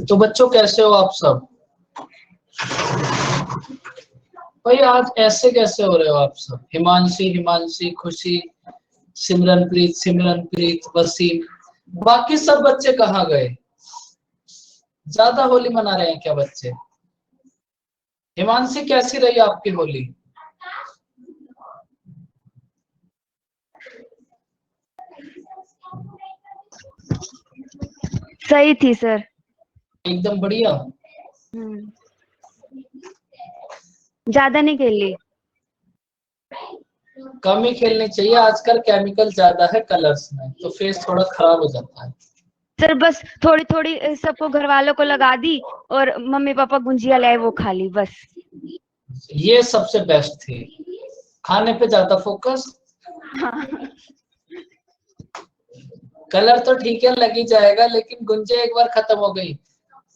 तो बच्चों कैसे हो आप सब? भाई आज ऐसे कैसे हो रहे हो आप सब? हिमांशी, खुशी, सिमरनप्रीत, वसीम, बाकी सब बच्चे कहाँ गए? ज्यादा होली मना रहे हैं क्या बच्चे? हिमांशी कैसी रही आपकी होली? सही थी सर। एकदम बढ़िया। ज्यादा नहीं खेली। कम ही खेलनी चाहिए, आजकल केमिकल ज्यादा है कलर्स में, तो फेस थोड़ा खराब हो जाता है। सर बस थोड़ी थोड़ी सबको घर वालों को लगा दी और मम्मी पापा गुंजिया लाए वो खा ली बस। ये सबसे बेस्ट थी, खाने पे ज्यादा फोकस। हाँ। कलर तो ठीक है लग ही जाएगा, लेकिन गुंजे एक बार खत्म हो गई,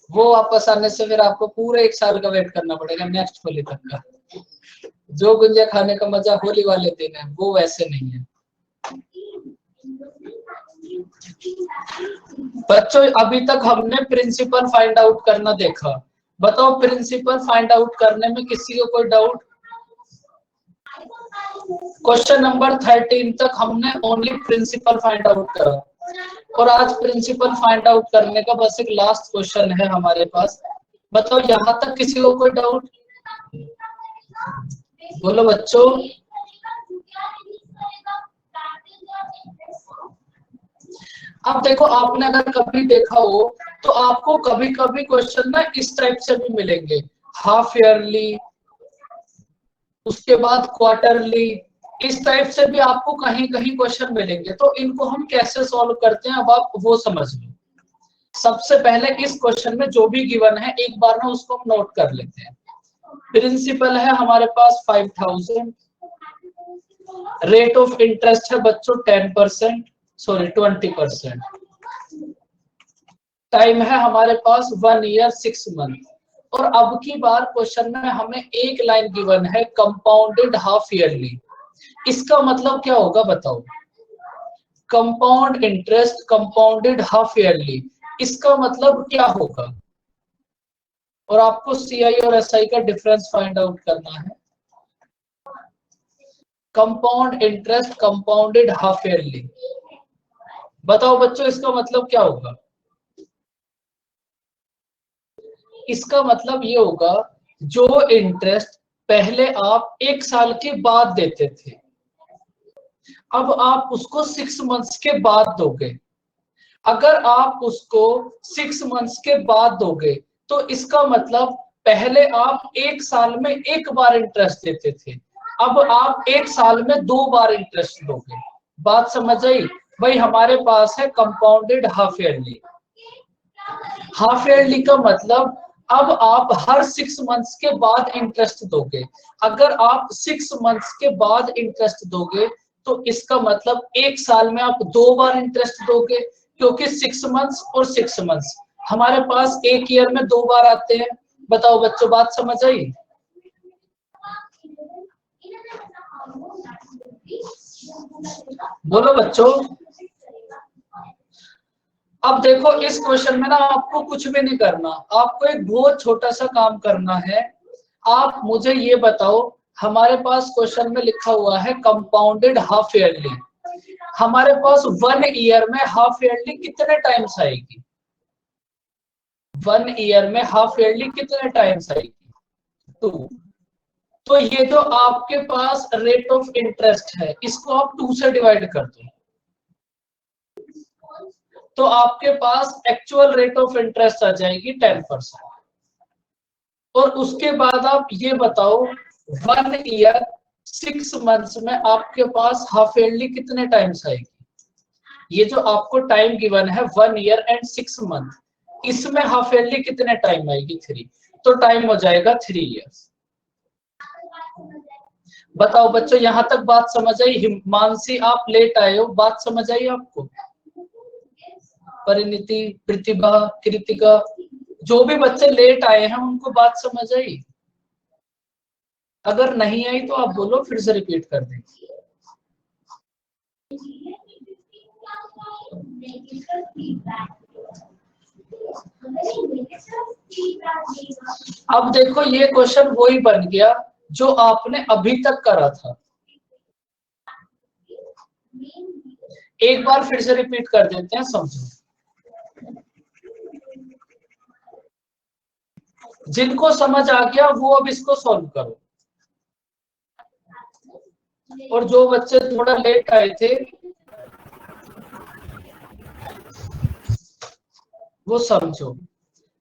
वो वापस आने से फिर आपको पूरे 1 साल का वेट करना पड़ेगा नेक्स्ट होली तक का। जो गुंजे खाने का मजा होली वाले दिन है वो वैसे नहीं है। बच्चों अभी तक हमने प्रिंसिपल फाइंड आउट करना देखा, बताओ प्रिंसिपल फाइंड आउट करने में किसी को कोई डाउट? क्वेश्चन नंबर 13 तक हमने ओनली प्रिंसिपल फाइंड आउट करा, और आज प्रिंसिपल फाइंड आउट करने का बस एक लास्ट क्वेश्चन है हमारे पास। बताओ यहां तक किसी को कोई डाउट? बोलो बच्चों। अब देखो, आपने अगर कभी देखा हो तो आपको कभी कभी क्वेश्चन ना इस टाइप से भी मिलेंगे, हाफ ईयरली, उसके बाद क्वार्टरली, इस टाइप से भी आपको कहीं कहीं क्वेश्चन मिलेंगे। तो इनको हम कैसे सॉल्व करते हैं अब आप वो समझ लो। सबसे पहले इस क्वेश्चन में जो भी गिवन है एक बार ना उसको हम नोट कर लेते हैं। प्रिंसिपल है हमारे पास 5000, रेट ऑफ इंटरेस्ट है बच्चों 10%, सॉरी 20%, टाइम है हमारे पास 1 ईयर 6 मंथ, और अब की बार क्वेश्चन में हमें एक लाइन गिवन है कंपाउंडेड हाफ ईयरली। इसका मतलब क्या होगा बताओ? Compound interest compounded half yearly, इसका मतलब क्या होगा? और आपको सीआई और एसआई का डिफरेंस फाइंड आउट करना है। Compound interest compounded half yearly, बताओ बच्चों इसका मतलब क्या होगा? इसका मतलब ये होगा, जो इंटरेस्ट पहले आप 1 साल के बाद देते थे, अब आप उसको 6 मंथ्स के बाद दोगे। अगर आप उसको 6 मंथ्स के बाद दोगे तो इसका मतलब पहले आप 1 साल में 1 बार इंटरेस्ट देते थे, अब आप 1 साल में 2 बार इंटरेस्ट दोगे। बात समझ आई? भाई हमारे पास है compounded half yearly. Half yearly का मतलब अब आप हर 6 मंथ्स के बाद इंटरेस्ट दोगे। अगर आप 6 मंथ्स के बाद इंटरेस्ट दोगे तो इसका मतलब 1 साल में आप 2 बार इंटरेस्ट दोगे, क्योंकि 6 मंथ्स और 6 मंथ्स हमारे पास 1 ईयर में 2 बार आते हैं। बताओ बच्चों बात समझ आई? बोलो बच्चों। अब देखो इस क्वेश्चन में ना आपको कुछ भी नहीं करना, आपको एक बहुत छोटा सा काम करना है। आप मुझे ये बताओ, हमारे पास क्वेश्चन में लिखा हुआ है कंपाउंडेड हाफ ईयरली, हमारे पास 1 ईयर में हाफ ईयरली कितने टाइम्स आएगी? 1 ईयर में हाफ ईयरली कितने टाइम्स आएगी? 2। तो ये जो आपके पास रेट ऑफ इंटरेस्ट है इसको आप 2 से डिवाइड कर दो, तो आपके पास एक्चुअल रेट ऑफ इंटरेस्ट आ जाएगी 10%। और उसके बाद आप ये बताओ 1 ईयर 6 मंथ्स में आपके पास हाफ ईयरली कितने टाइम्स आएगी? ये जो आपको टाइम गिवन है 1 ईयर एंड 6 मंथ, इसमें हाफ ईयरली कितने टाइम आएगी? 3, तो टाइम हो जाएगा 3 ईयर्स। बताओ बच्चों यहां तक बात समझ आई? हिमांशी आप लेट आए हो, बात समझ आई आपको? परिणीति, प्रतिभा, कृतिका, जो भी बच्चे लेट आए हैं उनको बात समझ आई? अगर नहीं आई तो आप बोलो, फिर से रिपीट कर दें। अब देखो ये क्वेश्चन वही बन गया जो आपने अभी तक करा था। एक बार फिर से रिपीट कर देते हैं, समझो। जिनको समझ आ गया वो अब इसको सॉल्व करो, और जो बच्चे थोड़ा लेट आए थे वो समझो।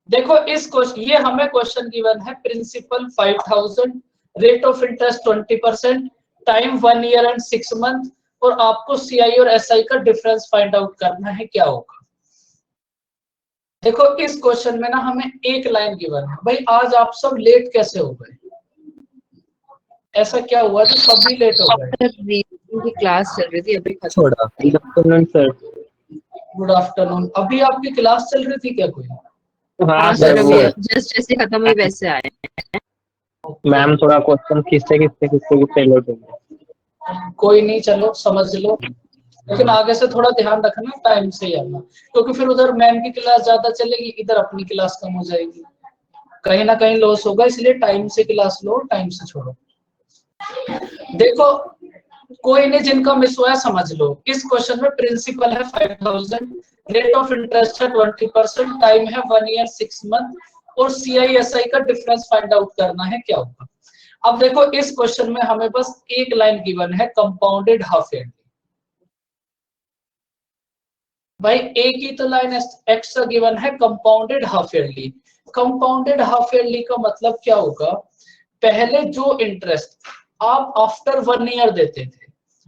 देखो इस क्वेश्चन, ये हमें क्वेश्चन गिवन है, principal 5000, rate of interest 20%, time 1 year and 6 month, और आपको सीआई और एसआई का डिफरेंस फाइंड आउट करना है, क्या होगा। देखो इस क्वेश्चन में ना हमें एक लाइन गिवन है। भाई आज आप सब लेट कैसे हो गए, ऐसा क्या हुआ जो सभी लेट हो गए। की क्लास चल रही थी, अभी छोड़ा। Good afternoon sir. Good afternoon. अभी आपकी क्लास चल रही थी क्या कोई? हाँ सर, अभी जस्ट जैसे खत्म हुई वैसे आए। मैम थोड़ा क्वेश्चन खींचते लेट हो गया। कोई नहीं, चलो समझ लो, लेकिन आगे से थोड़ा ध्यान रखना, टाइम से ही आना, क्योंकि फिर उधर मैम की क्लास ज्यादा चलेगी, इधर अपनी क्लास कम हो जाएगी, कहीं ना कहीं लॉस होगा। इसलिए टाइम से क्लास लो, टाइम से छोड़ो। देखो कोई नहीं, जिनका मिस हुआ है समझ लो। इस क्वेश्चन में प्रिंसिपल है 5000, रेट ऑफ इंटरेस्ट है 20%, टाइम है 1 ईयर 6 मंथ, और सीआईएसआई का डिफरेंस फाइंड आउट करना है, क्या होगा। अब देखो इस क्वेश्चन में हमें बस एक लाइन गिवन है, कंपाउंडेड हाफ ईयरली। भाई एक ही तो लाइन एक्स्ट्रा गिवन है, compounded half yearly. Compounded half yearly का मतलब क्या होगा, पहले जो इंटरेस्ट आप आफ्टर 1 ईयर देते थे,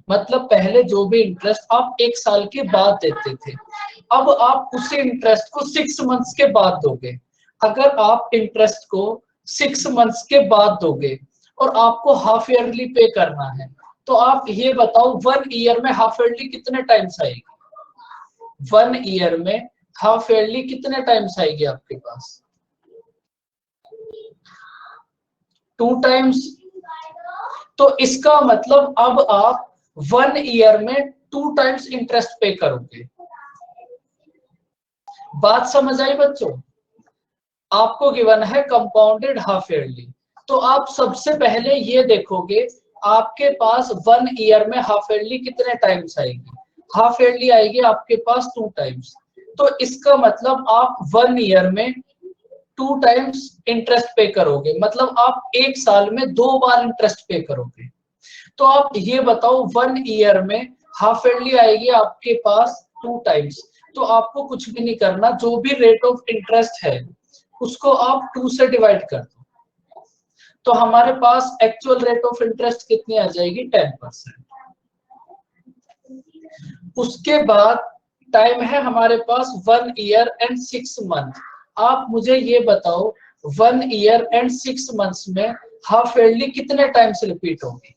मतलब पहले जो भी इंटरेस्ट आप 1 साल के बाद देते थे, अब आप उसी इंटरेस्ट को 6 मंथ्स के बाद दोगे। अगर आप इंटरेस्ट को 6 मंथ्स के बाद दोगे और आपको हाफ ईयरली पे करना है, तो आप ये बताओ 1 ईयर में हाफ ईयरली कितने टाइम्स आएगी। 1 ईयर में हाफ ईयरली कितने टाइम्स आएगी आपके पास? 2 टाइम्स। तो इसका मतलब अब आप 1 ईयर में 2 टाइम्स इंटरेस्ट पे करोगे। बात समझ आई बच्चों? आपको गिवन है कंपाउंडेड हाफ ईयरली, तो आप सबसे पहले ये देखोगे आपके पास 1 ईयर में हाफ ईयरली कितने टाइम्स आएगी। हाफ ईयरली आएगी आपके पास 2 टाइम्स। तो इसका मतलब आप 1 ईयर में 2 टाइम्स इंटरेस्ट पे करोगे, मतलब आप 1 साल में 2 बार इंटरेस्ट पे करोगे। तो आप ये बताओ 1 ईयर में हाफ ईयरली आएगी आपके पास 2 टाइम्स, तो आपको कुछ भी नहीं करना, जो भी रेट ऑफ इंटरेस्ट है उसको आप 2 से डिवाइड कर दो। तो हमारे पास एक्चुअल रेट ऑफ इंटरेस्ट कितनी आ जाएगी, 10%। उसके बाद टाइम है हमारे पास 1 ईयर एंड 6 मंथ। आप मुझे ये बताओ 1 ईयर एंड 6 मंथ्स में हाफ ईयरली कितने टाइम्स रिपीट होगी।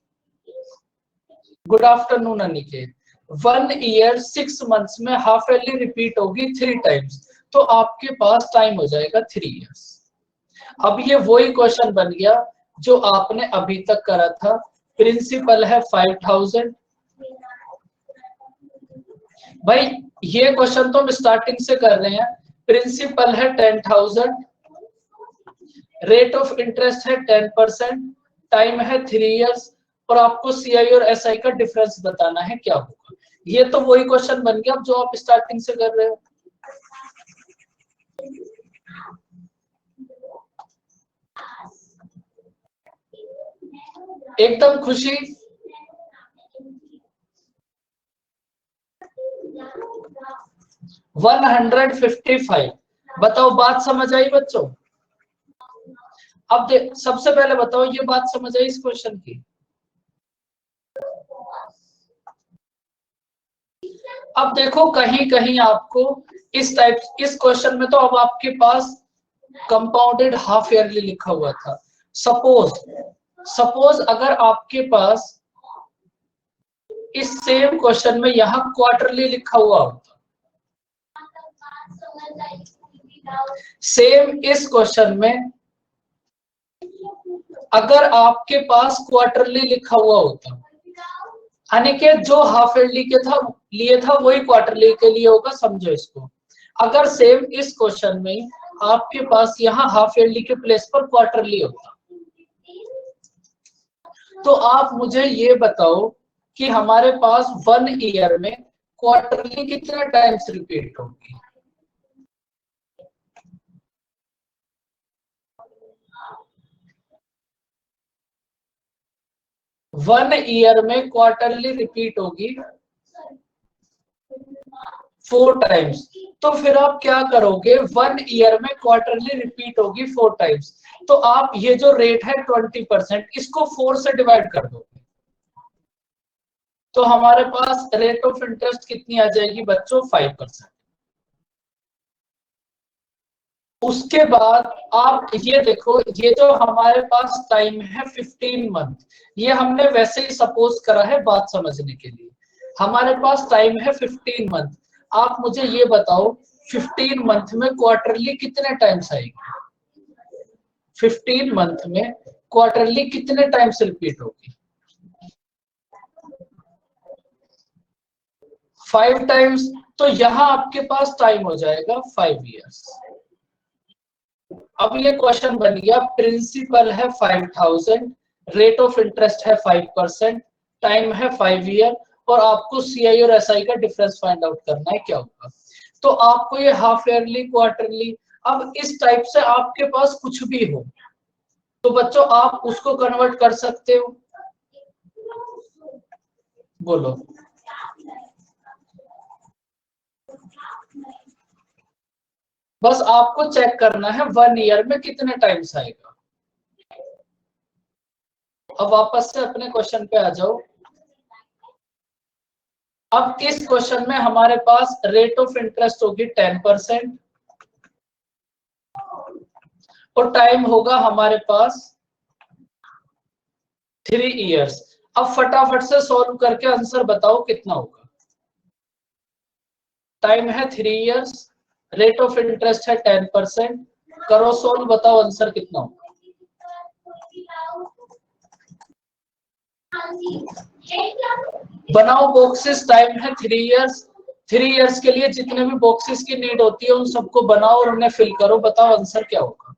Good afternoon Aniket. 1 year 6 months में हाफ ईयरली रिपीट होगी 3 टाइम्स, तो आपके पास टाइम हो जाएगा 3 इयर्स। अब ये वही क्वेश्चन बन गया जो आपने अभी तक करा था। प्रिंसिपल है 5000। भाई ये क्वेश्चन तो हम स्टार्टिंग से कर रहे हैं। प्रिंसिपल है 10,000, रेट ऑफ इंटरेस्ट है 10%, टाइम है 3 इयर्स, और आपको सीआई और एसआई का डिफरेंस बताना है, क्या होगा। ये तो वही क्वेश्चन बन गया जो आप स्टार्टिंग से कर रहे हो। एकदम खुशी। वन 155। बताओ बात समझ आई बच्चों? अब सबसे पहले बताओ ये बात समझ आई इस क्वेश्चन की? अब देखो कहीं कहीं आपको इस क्वेश्चन में तो अब आपके पास कंपाउंडेड हाफ ईयरली लिखा हुआ था। सपोज अगर आपके पास इस सेम क्वेश्चन में यहां क्वार्टरली लिखा हुआ होता, सेम इस क्वेश्चन में अगर आपके पास क्वार्टरली लिखा हुआ होता, यानी कि जो हाफ ईयरली के था लिए था वही क्वार्टरली के लिए होगा, समझो इसको। अगर सेम इस क्वेश्चन में आपके पास यहाँ हाफ ईयरली के प्लेस पर क्वार्टरली होता, तो आप मुझे ये बताओ कि हमारे पास 1 ईयर में क्वार्टरली कितने टाइम्स रिपीट होगी? वन ईयर में क्वार्टरली रिपीट होगी 4 टाइम्स। तो फिर आप क्या करोगे, 1 ईयर में क्वार्टरली रिपीट होगी 4 टाइम्स, तो आप ये जो रेट है 20%, इसको 4 से डिवाइड कर दोगे, तो हमारे पास रेट ऑफ इंटरेस्ट कितनी आ जाएगी बच्चों? 5%। उसके बाद आप ये देखो, ये जो हमारे पास टाइम है 15 मंथ, ये हमने वैसे ही सपोज करा है बात समझने के लिए। हमारे पास टाइम है 15 मंथ। आप मुझे ये बताओ 15 मंथ में क्वार्टरली कितने टाइम्स आएगी? 15 मंथ में क्वार्टरली कितने टाइम्स रिपीट होगी? 5 टाइम्स। तो यहां आपके पास टाइम हो जाएगा 5 इयर्स। अब ये क्वेश्चन बन गया, प्रिंसिपल है 5000, रेट ऑफ इंटरेस्ट है 5%, टाइम है 5 ईयर, और आपको सीआई और एसआई का डिफरेंस फाइंड आउट करना है क्या होगा। तो आपको ये हाफ ईयरली, क्वार्टरली, अब इस टाइप से आपके पास कुछ भी हो तो बच्चों आप उसको कन्वर्ट कर सकते हो। बोलो। बस आपको चेक करना है 1 ईयर में कितने टाइम्स आएगा। अब वापस से अपने क्वेश्चन पे आ जाओ। अब इस क्वेश्चन में हमारे पास रेट ऑफ इंटरेस्ट होगी 10% और टाइम होगा हमारे पास 3 इयर्स। अब फटाफट से सॉल्व करके आंसर बताओ कितना होगा। टाइम है 3 इयर्स, रेट ऑफ इंटरेस्ट है 10%, करो सॉल्व, बताओ आंसर कितना होगा। बनाओ बॉक्सेस। टाइम है 3 इयर्स, 3 इयर्स के लिए जितने भी बॉक्सेस की नीड होती है उन सबको बनाओ और उन्हें फिल करो, बताओ आंसर क्या होगा।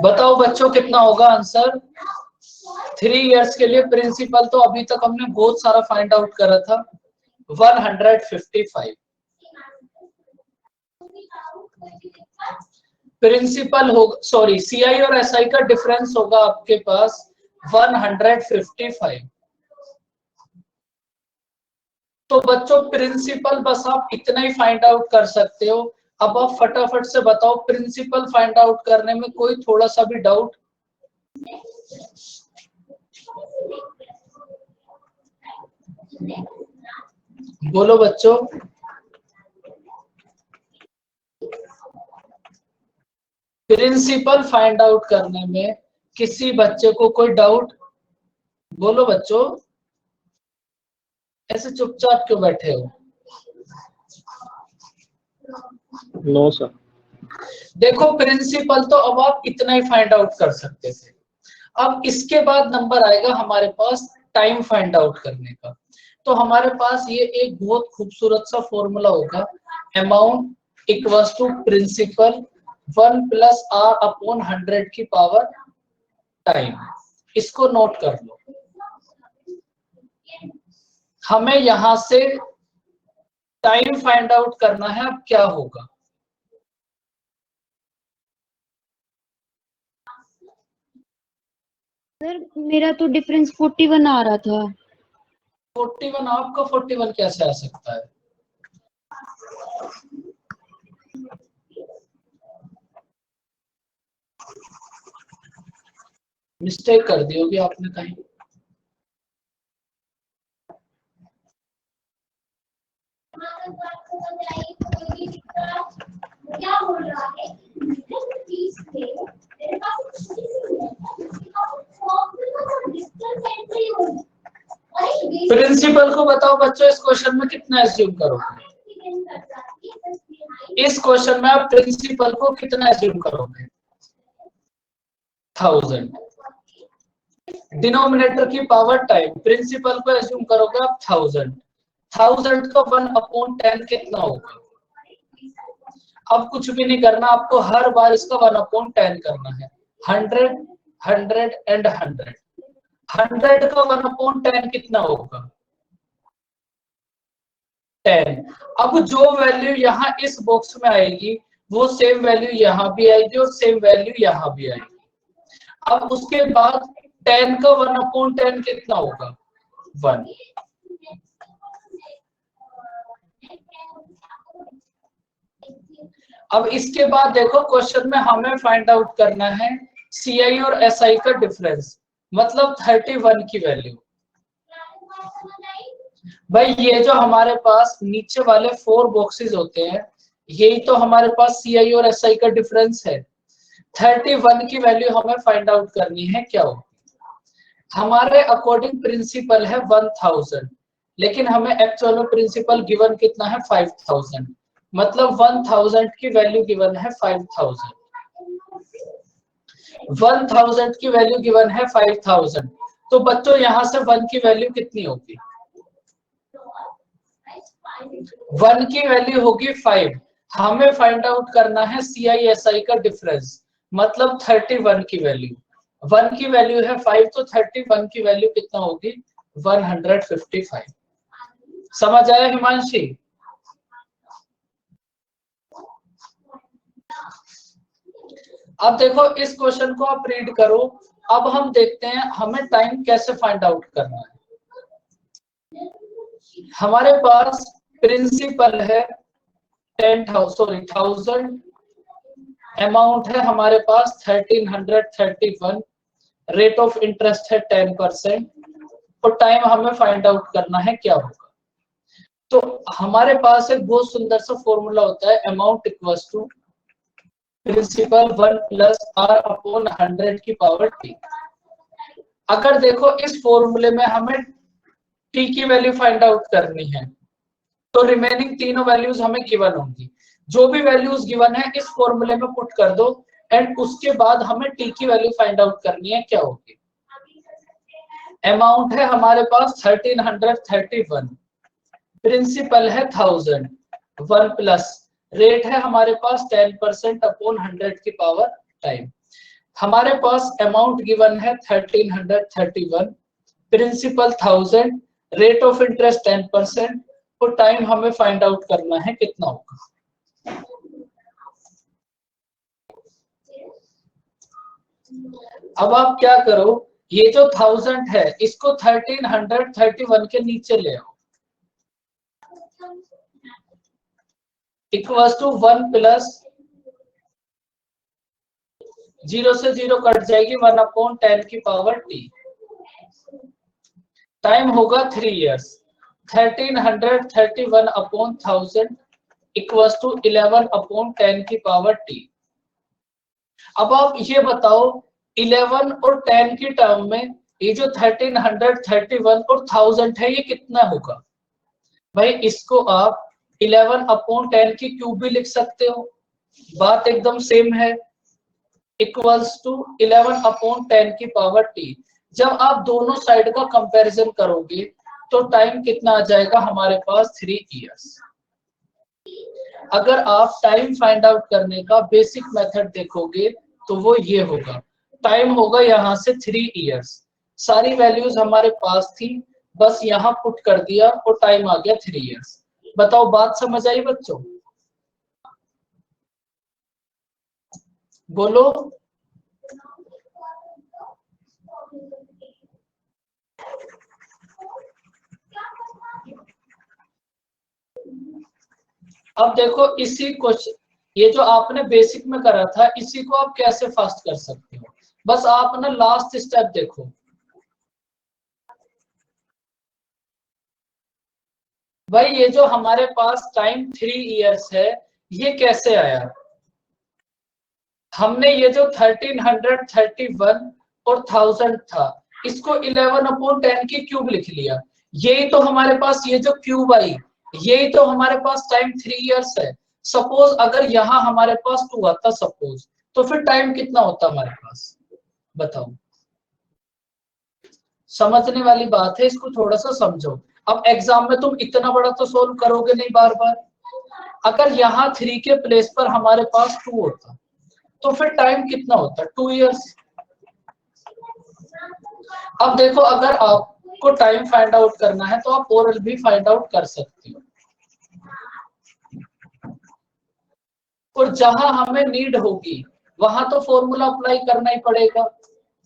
बताओ बच्चों कितना होगा आंसर। 3 इयर्स के लिए प्रिंसिपल तो अभी तक हमने बहुत सारा फाइंड आउट करा था, 155। प्रिंसिपल होगा, सॉरी, सीआई और एसआई का डिफरेंस होगा आपके पास 155। तो बच्चों प्रिंसिपल बस आप इतना ही फाइंड आउट कर सकते हो। अब आप फटाफट से बताओ प्रिंसिपल फाइंड आउट करने में कोई थोड़ा सा भी डाउट? बोलो बच्चों। प्रिंसिपल फाइंड आउट करने में किसी बच्चे को कोई डाउट? बोलो बच्चों, ऐसे चुपचाप क्यों बैठे हो? No sir. देखो प्रिंसिपल तो अब आप इतना ही फाइंड आउट कर सकते थे। अब इसके बाद नंबर आएगा हमारे पास टाइम फाइंड आउट करने का। तो हमारे पास ये एक बहुत खूबसूरत सा फॉर्मूला होगा, amount equals to principal 1 + r/100 की पावर टाइम। इसको नोट कर लो। हमें यहां से टाइम फाइंड आउट करना है। अब क्या होगा? सर मेरा तो डिफरेंस 41 आ रहा था। 41? आपका 41 कैसे आ सकता है? मिस्टेक कर दी होगी आपने कहीं। क्या बोल रहा है? प्रिंसिपल को बताओ बच्चों, इस क्वेश्चन में कितना एज्यूम करोगे? इस क्वेश्चन में आप प्रिंसिपल को कितना एज्यूम करोगे? 1000। डिनोमिनेटर की पावर टाइम, प्रिंसिपल को एज्यूम करोगे आप 1000। 1000 का 1/10 कितना होगा? अब कुछ भी नहीं करना आपको, हर बार इसका 1/10 करना है। 100, 100 एंड 100। 100 का 1/10 कितना होगा? 10। अब जो वैल्यू यहाँ इस बॉक्स में आएगी वो सेम वैल्यू यहाँ भी आएगी और सेम वैल्यू यहाँ भी आएगी। अब उसके बाद 10 का 1/10 कितना होगा? 1। अब इसके बाद देखो क्वेश्चन में हमें फाइंड आउट करना है CI और SI का डिफरेंस, मतलब 31 की वैल्यू। भाई ये जो हमारे पास नीचे वाले 4 बॉक्सेस होते हैं, यही तो हमारे पास CI और SI का डिफरेंस है। 31 की वैल्यू हमें फाइंड आउट करनी है, क्या हो? हमारे अकॉर्डिंग प्रिंसिपल है 1000, लेकिन हमें एक्चुअल में प्रिंसिपल गिवन कितना है? 5000। मतलब 1000 की वैल्यू गिवन है 5000। 1000 की वैल्यू गिवन है 5000। तो बच्चों यहां से 1 की वैल्यू कितनी होगी? 1 की वैल्यू होगी 5। हमें फाइंड आउट करना है CI SI का डिफरेंस, मतलब 31 की वैल्यू। 1 की वैल्यू है 5, तो 31 की वैल्यू कितना होगी? 155। समझ आया हिमांशी? अब देखो इस क्वेश्चन को आप रीड करो। अब हम देखते हैं हमें टाइम कैसे फाइंड आउट करना है। हमारे पास प्रिंसिपल है 1000, अमाउंट है हमारे पास 1331, रेट ऑफ इंटरेस्ट है 10%, और टाइम हमें फाइंड आउट करना है क्या होगा। तो हमारे पास एक बहुत सुंदर सा फॉर्मूला होता है, amount equals to principal 1 plus R/100 की पावर t। अगर देखो इस फॉर्मूले में हमें t की वैल्यू फाइंड आउट करनी है, तो रिमेनिंग तीनों वैल्यूज हमें गिवन होंगी। जो भी वैल्यूज गिवन है इस फॉर्मूले में पुट कर दो, एंड उसके बाद हमें t की वैल्यू फाइंड आउट करनी है, क्या होगी। अमाउंट है हमारे पास 1331, प्रिंसिपल है 1000, 1 प्लस रेट है हमारे पास 10% अपॉन 100 की पावर टाइम। हमारे पास अमाउंट गिवन है 1331, प्रिंसिपल 1000, रेट ऑफ इंटरेस्ट 10%, और टाइम हमें फाइंड आउट करना है कितना होगा। अब आप क्या करो, ये जो 1000 है इसको 1331 के नीचे ले आओ, इक्वल्स टू 1 प्लस 0 से 0 कट जाएगी 1/10 की पावर t। टाइम होगा 3 इयर्स। 1331 अपॉन 1000 इक्वल्स टू 11/10 की पावर t। अब आप ये बताओ 11 और 10 की टर्म में ये जो 1331 और 1000 है ये कितना होगा। भाई इसको आप 11/10 की क्यूब भी लिख सकते हो, बात एकदम सेम है, इक्वल्स टू 11/10 की पावर t। जब आप दोनों साइड का कंपैरिजन करोगे तो टाइम कितना आ जाएगा हमारे पास 3 इयर्स। अगर आप टाइम फाइंड आउट करने का बेसिक मेथड देखोगे तो वो ये होगा, टाइम होगा यहाँ से 3 इयर्स, सारी वैल्यूज हमारे पास थी, बस यहाँ पुट कर दिया और टाइम आ गया 3 इयर्स। बताओ बात समझ आई बच्चों? बोलो। अब देखो इसी क्वेश्चन, ये जो आपने बेसिक में करा था इसी को आप कैसे फास्ट कर सकते हो, बस आप ना लास्ट स्टेप देखो। भाई ये जो हमारे पास टाइम 3 इयर्स है ये कैसे आया। हमने ये जो 1331 और 1000 था इसको 11/10 की क्यूब लिख लिया। यही तो हमारे पास ये जो क्यूब आई, यही तो हमारे पास टाइम 3 इयर्स है। सपोज अगर यहाँ हमारे पास 2 आता सपोज, तो फिर टाइम कितना होता हमारे पास, बताओ। समझने वाली बात है, इसको थोड़ा सा समझो। अब एग्जाम में तुम इतना बड़ा तो सोल्व करोगे नहीं बार बार। अगर यहाँ 3 के प्लेस पर हमारे पास 2 होता, तो फिर टाइम कितना होता, 2 इयर्स। अब देखो, अगर आपको टाइम फाइंड आउट करना है तो आप ओरल भी फाइंड आउट कर सकते हो, और जहां हमें नीड होगी वहां तो फॉर्मूला अप्लाई करना ही पड़ेगा,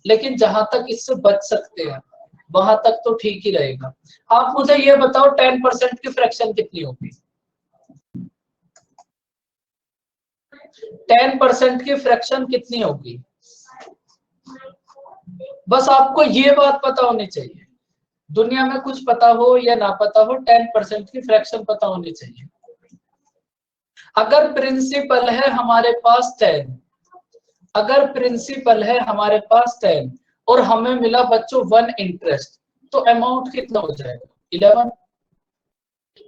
लेकिन जहां तक इससे बच सकते हैं वहां तक तो ठीक ही रहेगा। आप मुझे ये बताओ 10% की फ्रैक्शन कितनी होगी? 10% की फ्रैक्शन कितनी होगी? बस आपको ये बात पता होनी चाहिए, दुनिया में कुछ पता हो या ना पता हो, 10% की फ्रैक्शन पता होनी चाहिए। अगर प्रिंसिपल है हमारे पास 10, अगर प्रिंसिपल है हमारे पास 10 और हमें मिला बच्चों 1 इंटरेस्ट, तो अमाउंट कितना हो जाएगा? 11।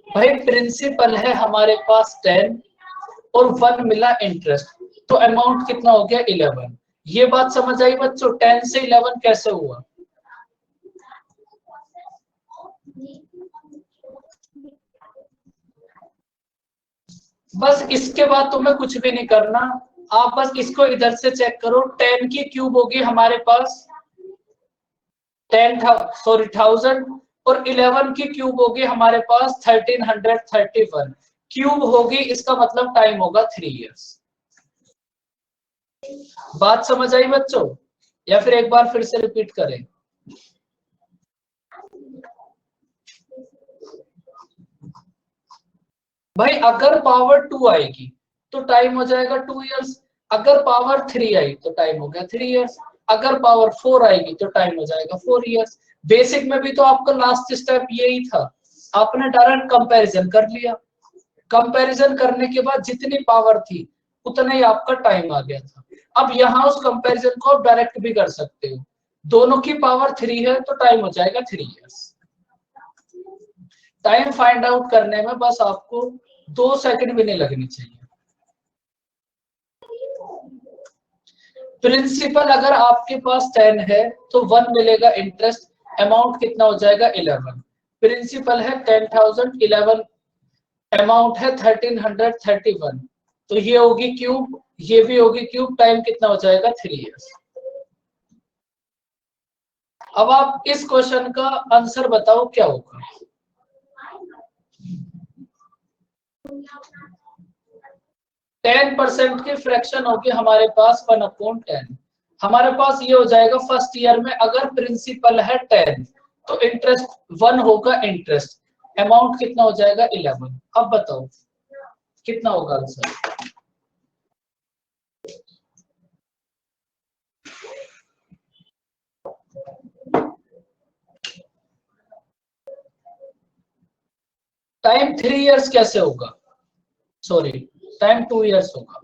भाई प्रिंसिपल है हमारे पास 10 और 1 मिला इंटरेस्ट, तो अमाउंट कितना हो गया? 11। ये बात समझ आई बच्चों? 10 से 11 कैसे हुआ? बस इसके बाद तुम्हें कुछ भी नहीं करना, आप बस इसको इधर से चेक करो। 10 की क्यूब होगी हमारे पास 1000 और 11 की क्यूब होगी हमारे पास 1331। क्यूब होगी, इसका मतलब टाइम होगा 3 इयर्स। बात समझ आई बच्चों, या फिर एक बार फिर से रिपीट करें? भाई अगर पावर 2 आएगी तो टाइम हो जाएगा 2 इयर्स, अगर पावर 3 आई तो टाइम हो गया 3 इयर्स, अगर पावर 4 आएगी तो टाइम हो जाएगा 4 इयर्स। बेसिक में भी तो आपका लास्ट स्टेप यही था, आपने डायरेक्ट कंपैरिजन कर लिया, कंपैरिजन करने के बाद जितनी पावर थी उतना ही आपका टाइम आ गया था। अब यहाँ उस कंपैरिजन को आप डायरेक्ट भी कर सकते हो, दोनों की पावर 3 है तो टाइम हो जाएगा 3 इयर्स। टाइम फाइंड आउट करने में बस आपको 2 सेकंड भी नहीं लगनी चाहिए। प्रिंसिपल अगर आपके पास 10 है तो 1 मिलेगा इंटरेस्ट, अमाउंट कितना हो जाएगा? 11। प्रिंसिपल है 10,000, 11 अमाउंट है 1331, तो ये होगी क्यूब, ये भी होगी क्यूब, टाइम कितना हो जाएगा? 3 इयर्स। अब आप इस क्वेश्चन का आंसर बताओ क्या होगा? टेन परसेंट की फ्रैक्शन होगी हमारे पास 1/10। हमारे पास ये हो जाएगा फर्स्ट ईयर में, अगर प्रिंसिपल है 10 तो इंटरेस्ट 1 होगा इंटरेस्ट, अमाउंट कितना हो जाएगा? 11। अब बताओ कितना होगा आंसर? टाइम 3 इयर्स कैसे होगा? सॉरी, टाइम 2 इयर्स होगा।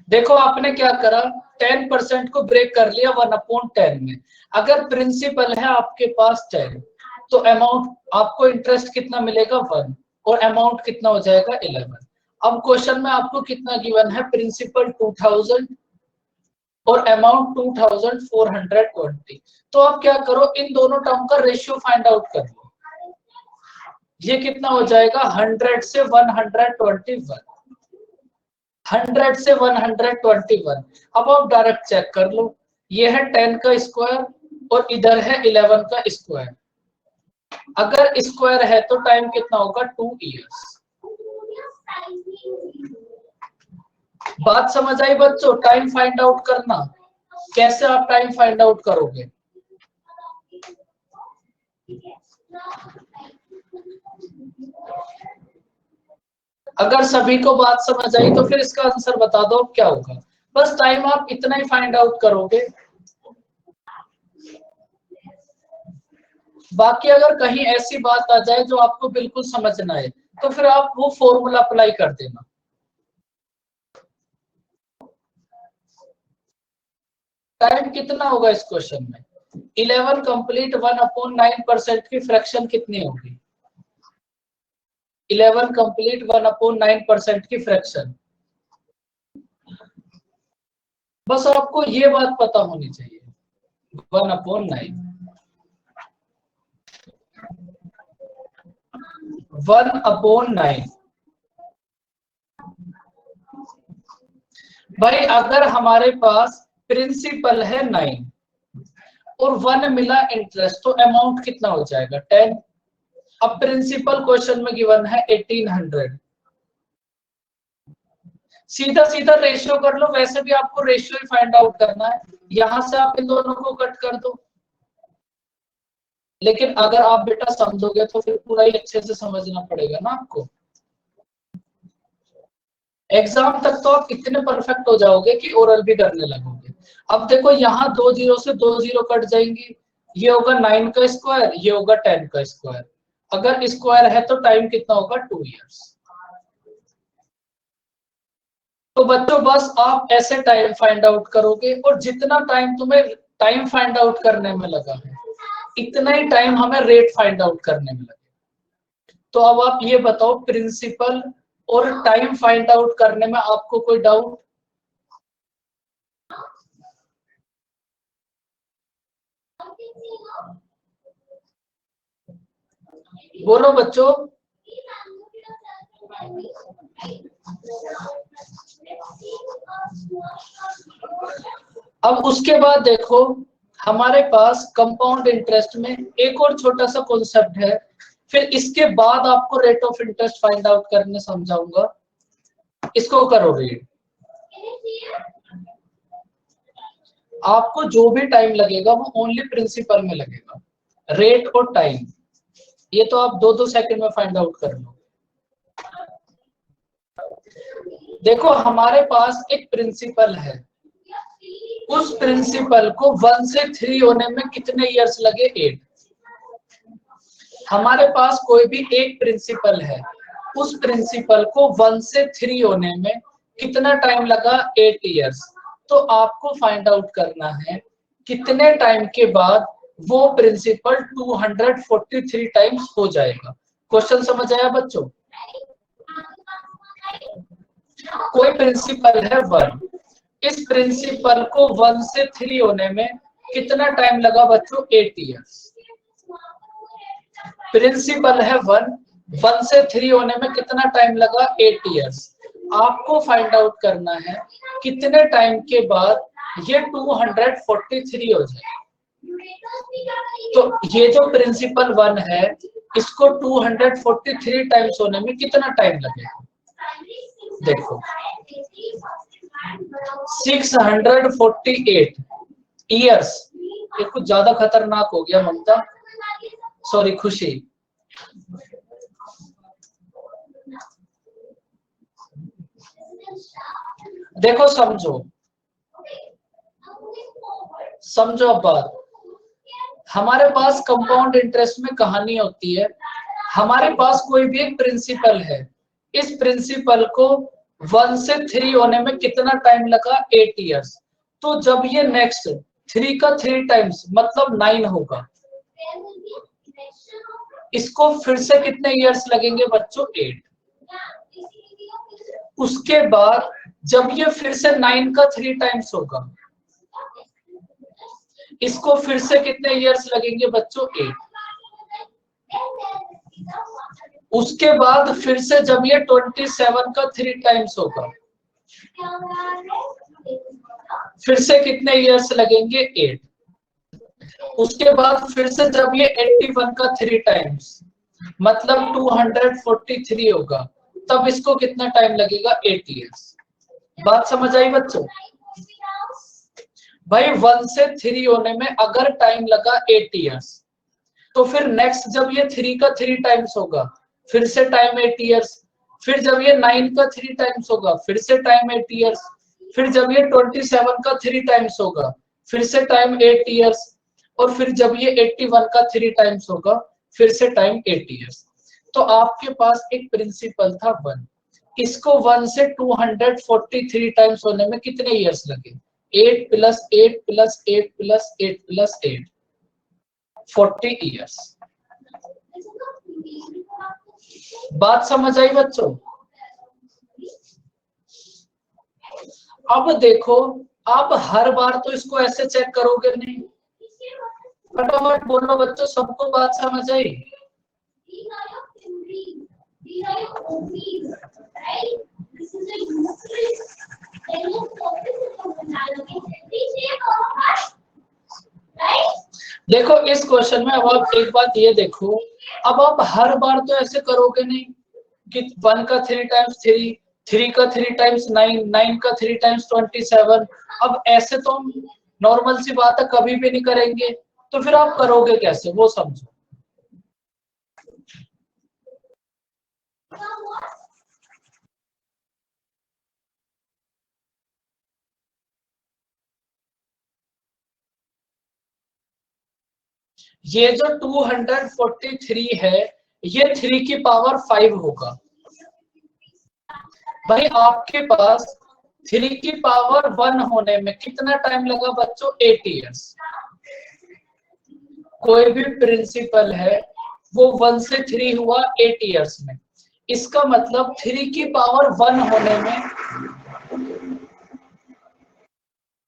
देखो आपने क्या करा, 10% को ब्रेक कर लिया 1/10 में। अगर प्रिंसिपल है आपके पास 10 तो अमाउंट आपको इंटरेस्ट कितना मिलेगा? 1, और अमाउंट कितना हो जाएगा? 11। अब क्वेश्चन में आपको कितना गिवन है? प्रिंसिपल 2000 और अमाउंट 2420। तो आप क्या करो, इन दोनों टर्म का रेशियो फाइंड आउट कर लो। ये कितना हो जाएगा? 100 से 121, 100 से 121। अब आप डायरेक्ट चेक कर लो, ये है 10 का स्क्वायर और इधर है 11 का स्क्वायर। अगर स्क्वायर है तो टाइम कितना होगा? 2 इयर्स। बात समझ आई बच्चों? टाइम फाइंड आउट करना, कैसे आप टाइम फाइंड आउट करोगे? अगर सभी को बात समझ आई तो फिर इसका आंसर बता दो क्या होगा। बस टाइम आप इतना ही फाइंड आउट करोगे। बाकी अगर कहीं ऐसी बात आ जाए जो आपको बिल्कुल समझ ना आए तो फिर आप वो फॉर्मूला अप्लाई कर देना। टाइम कितना होगा इस क्वेश्चन में? 11 कंप्लीट 1/9% की फ्रैक्शन कितनी होगी? 11 कंप्लीट 1/9% की फ्रैक्शन। बस आपको ये बात पता होनी चाहिए, 1/9 1/9। भाई अगर हमारे पास प्रिंसिपल है 9 और 1 मिला इंटरेस्ट, तो अमाउंट कितना हो जाएगा? 10। अब प्रिंसिपल क्वेश्चन में गिवन है 1800। सीधा सीधा रेशियो कर लो, वैसे भी आपको रेशियो ही फाइंड आउट करना है, यहां से आप इन दोनों को कट कर दो। लेकिन अगर आप बेटा समझोगे तो फिर पूरा ही अच्छे से समझना पड़ेगा ना आपको। एग्जाम तक तो आप इतने परफेक्ट हो जाओगे कि ओरल भी करने लगोगे। अब देखो यहाँ 2 जीरो से 2 जीरो कट जाएंगी, ये होगा 9 का स्क्वायर, ये होगा 10 का स्क्वायर। अगर स्क्वायर है तो टाइम कितना होगा? 2 इयर्स। तो बच्चों बस आप ऐसे टाइम फाइंड आउट करोगे, और जितना टाइम तुम्हें टाइम फाइंड आउट करने में लगा है, इतना ही टाइम हमें रेट फाइंड आउट करने में लगे। तो अब आप ये बताओ, प्रिंसिपल और टाइम फाइंड आउट करने में आपको कोई डाउट? बोलो बच्चों। अब उसके बाद देखो, हमारे पास कंपाउंड इंटरेस्ट में एक और छोटा सा कॉन्सेप्ट है, फिर इसके बाद आपको rate of interest find out करने समझाऊंगा। इसको करो रीड। आपको जो भी टाइम लगेगा वो ओनली प्रिंसिपल में लगेगा, रेट और टाइम ये तो आप 2-2 सेकंड में फाइंड आउट कर लो। देखो हमारे पास एक प्रिंसिपल है, उस प्रिंसिपल को 1 से 3 होने में कितने इयर्स लगे? 8। हमारे पास कोई भी एक प्रिंसिपल है, उस प्रिंसिपल को 1 से 3 होने में कितना टाइम लगा? 8 इयर्स। तो आपको फाइंड आउट करना है कितने टाइम के बाद वो प्रिंसिपल 243 टाइम्स हो जाएगा। क्वेश्चन समझ आया बच्चों? कोई प्रिंसिपल है 1, इस प्रिंसिपल को 1 से 3 होने में कितना टाइम लगा बच्चों? 8 इयर्स। प्रिंसिपल है 1 से 3 होने में कितना टाइम लगा? 8 इयर्स। आपको फाइंड आउट करना है कितने टाइम के बाद ये 243 हो जाए। तो ये जो प्रिंसिपल 1 है, इसको 243 टाइम्स होने में कितना टाइम लगेगा? देखो 648 इयर्स। ये कुछ ज्यादा खतरनाक हो गया ममता, सॉरी खुशी। देखो समझो अब बात, हमारे पास कंपाउंड इंटरेस्ट में कहानी होती है, हमारे पास कोई भी एक प्रिंसिपल है, इस प्रिंसिपल को 1 से 3 होने में कितना टाइम लगा? 8 इयर्स। तो जब ये नेक्स्ट 3 का 3 टाइम्स मतलब 9 होगा, इसको फिर से कितने इयर्स लगेंगे बच्चों? 8। उसके बाद जब ये फिर से 9 का 3 टाइम्स होगा, इसको फिर से कितने इयर्स लगेंगे बच्चों? 8। उसके बाद फिर से जब ये 27 का 3 टाइम्स होगा, फिर से कितने इयर्स लगेंगे? 8। उसके बाद फिर से जब ये 81 का 3 टाइम्स मतलब 243 होगा, तब इसको कितना टाइम लगेगा? 8 इयर्स। बात समझ आई बच्चों? भाई 1 से 3 होने में अगर टाइम लगा 8 इयर्स, तो फिर नेक्स्ट जब ये 3 का 3 टाइम्स होगा, फिर से टाइम 8 इयर्स। फिर जब ये 9 का 3 टाइम्स होगा, फिर से टाइम 8 इयर्स। फिर जब ये 27 का 3 टाइम्स होगा, फिर से टाइम 8 इयर्स। और फिर जब ये 81 का 3 टाइम्स होगा, फिर से टाइम 8 इयर्स। तो आपके पास एक प्रिंसिपल था 1, इसको 1 से 243 टाइम्स होने में कितने इयर्स लगे? 8 + 8 + 8 + 8 + 8। 40 ईयर्स। बात समझ आई बच्चों? अब देखो, आप हर बार तो इसको ऐसे चेक करोगे नहीं। फटाफट बोलो बच्चों, सबको बात समझ आई? देखो इस क्वेश्चन में अब आप एक बात ये देखो, अब आप हर बार तो ऐसे करोगे नहीं कि 1 का 3 टाइम्स 3, 3 का 3 टाइम्स 9, 9 का 3 टाइम्स 27। अब ऐसे तो हम नॉर्मल सी बात है कभी भी नहीं करेंगे, तो फिर आप करोगे कैसे वो समझो। ये जो 243 है, ये 3 की पावर 5 होगा। भाई आपके पास 3 की पावर 1 होने में कितना टाइम लगा बच्चों? 8 ईयर्स। कोई भी प्रिंसिपल है वो 1 से 3 हुआ 8 ईयर्स में। इसका मतलब 3 की पावर 1 होने में,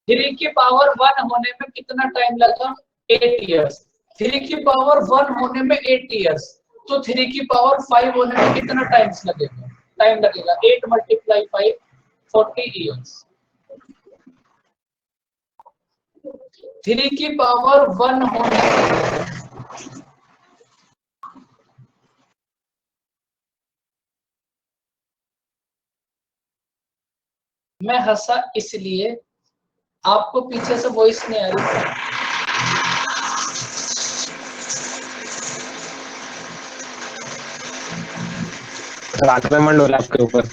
3 की पावर 1 होने में कितना टाइम लगा? 8 ईयर्स। 3 की पावर 1 होने में 8 ईयर्स, तो 3 की पावर 5 होने में कितना टाइम्स लगेगा? टाइम लगेगा 8 × 5, 40 ईयर्स। 3 की पावर 1 होने मैं हंसा इसलिए, आपको पीछे से वॉइस नहीं आ रही। आक्रमण हो रहा है आपके ऊपर।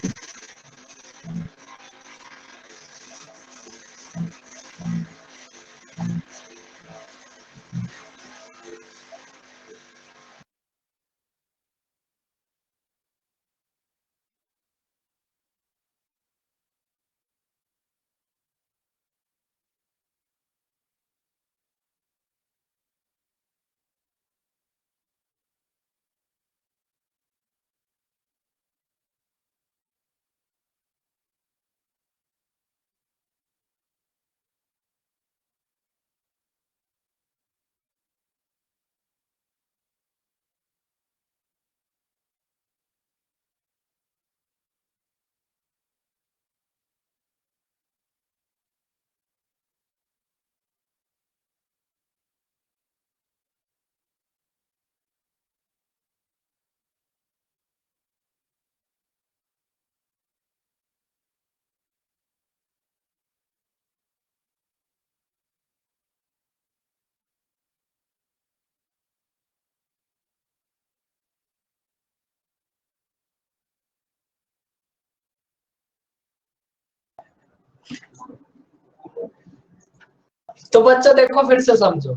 तो बच्चा देखो फिर से समझो।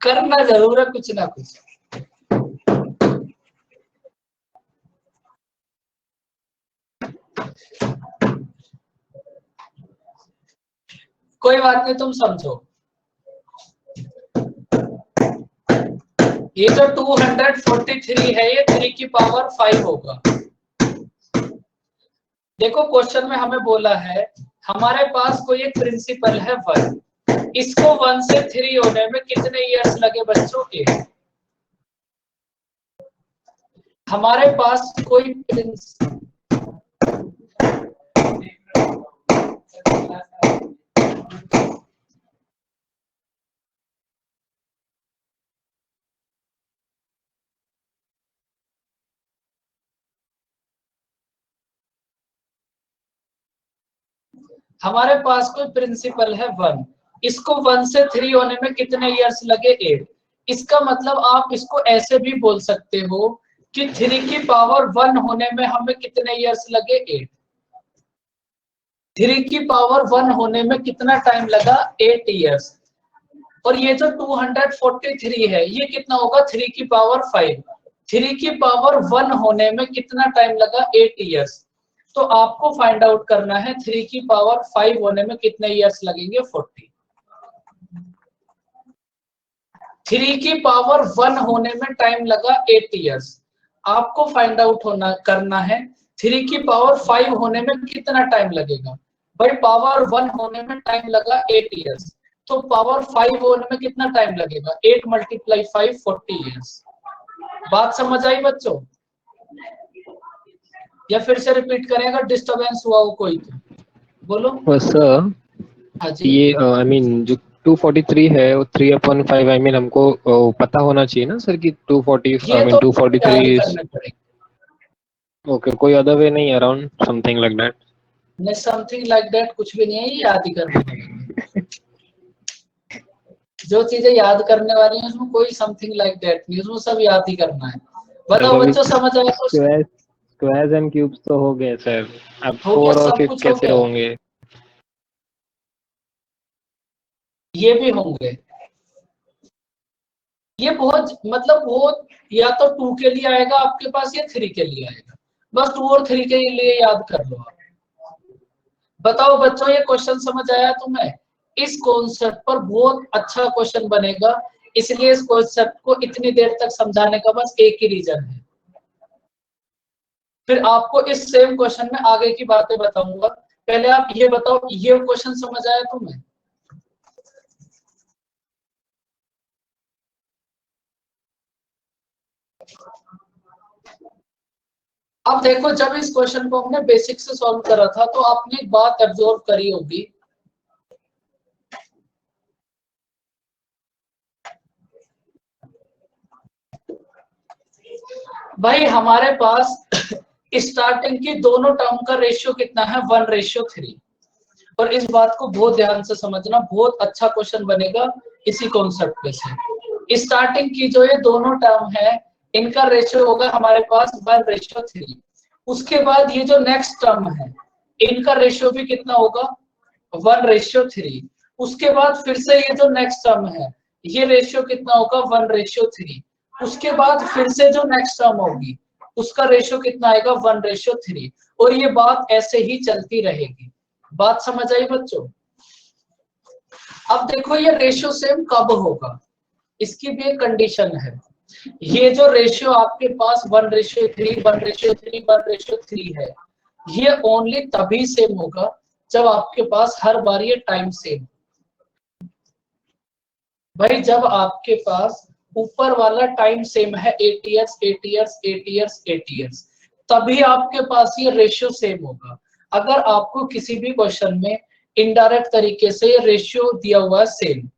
करना जरूर है कुछ ना कुछ। कोई बात नहीं, तुम समझो। ये जो 243 है, ये 3 की पावर 5 होगा। देखो क्वेश्चन में हमें बोला है हमारे पास कोई एक प्रिंसिपल है 1, इसको 1 से 3 होने में कितने इयर्स लगे बच्चों? 8। हमारे पास कोई हमारे पास कोई प्रिंसिपल है 1, इसको 1 से 3 होने में कितने इयर्स लगे? 8। इसका मतलब आप इसको ऐसे भी बोल सकते हो कि 3 की पावर 1 होने में हमें कितने इयर्स लगे? 8। 3 की पावर 1 होने में कितना टाइम लगा? 8 इयर्स। और ये जो 243 है, ये कितना होगा? 3 की पावर 5। 3 की पावर 1 होने में कितना टाइम लगा? 8 इयर्स। तो आपको फाइंड आउट करना है 3 की पावर 5 होने में कितने ईयर्स लगेंगे, 40। 3 की पावर 1 होने में टाइम लगा 8 ईयर्स। आपको फाइंड आउट करना है 3 की पावर 5 होने में कितना टाइम लगेगा। भाई पावर 1 होने में टाइम लगा 8 ईयर्स, तो पावर 5 होने में कितना टाइम लगेगा, 8 × 5 40 ईयर्स। बात समझ आई बच्चों, या फिर से रिपीट करेगा, डिस्टरबेंस हुआ हो कोई तो बोलो। सर हाँ जी, ये आई मीन जो 243 है वो 3/5 आई मीन हमको पता होना चाहिए ना सर कि 240 आई ये मीन तो 243 याद इज करना पड़ेगा। ओके, कोई अदर वे नहीं अराउंड समथिंग लाइक दैट? नहीं, समथिंग लाइक दैट कुछ भी नहीं है, ये याद ही करना पड़ेगा। जो चीजें याद करने वाली हैं उसमें कोई समथिंग लाइक दैट नहीं, उसमें सब याद ही करना है। बताओ बच्चों, समझ आया तो? स्क्वायर्स एंड क्यूब्स तो हो गए सर, अब हो गया, 4 और सब 5 कुछ हो कैसे गया, होंगे? ये भी होंगे। ये बहुत मतलब वो या तो 2 के लिए आएगा आपके पास या 3 के लिए आएगा, बस 2 और 3 के लिए याद कर लो आप। बताओ बच्चों, ये क्वेश्चन समझ आया तुम्हें? इस कॉन्सेप्ट पर बहुत अच्छा क्वेश्चन बनेगा, इसलिए इस कॉन्सेप्ट को इतनी देर तक समझाने का बस एक ही रीजन है। फिर आपको इस सेम क्वेश्चन में आगे की बातें बताऊंगा। पहले आप ये बताओ, ये क्वेश्चन समझ आया तुम्हें? अब देखो, जब इस क्वेश्चन को हमने बेसिक से सॉल्व करा था तो आपने एक बात ऑब्जर्व करी होगी, भाई हमारे पास स्टार्टिंग की दोनों टर्म का रेशियो कितना है, 1:3। और इस बात को बहुत ध्यान से समझना, बहुत अच्छा क्वेश्चन बनेगा इसी कॉन्सेप्ट पे से। स्टार्टिंग की जो ये दोनों टर्म है इनका रेशियो होगा हमारे पास 1:3। उसके बाद ये जो नेक्स्ट टर्म है इनका रेशियो भी कितना होगा, 1:3। उसके बाद फिर से ये जो नेक्स्ट टर्म है ये रेशियो कितना होगा, 1:3। उसके बाद फिर से जो नेक्स्ट टर्म होगी उसका रेशियो कितना आएगा, 1:3। और ये बात ऐसे ही चलती रहेगी। बात समझ आई बच्चों? अब देखो ये रेशियो सेम कब होगा, इसकी भी एक कंडीशन है। ये जो रेशियो आपके पास 1:3, 1:3, 1:3 है, ये ओनली तभी सेम होगा जब आपके पास हर बार ये टाइम सेम। भाई जब आपके पास ऊपर वाला टाइम सेम है 8 इयर्स 8 इयर्स 8 इयर्स 8 इयर्स, तभी आपके पास ये रेशियो सेम होगा। अगर आपको किसी भी क्वेश्चन में इनडायरेक्ट तरीके से रेशियो दिया हुआ है सेम,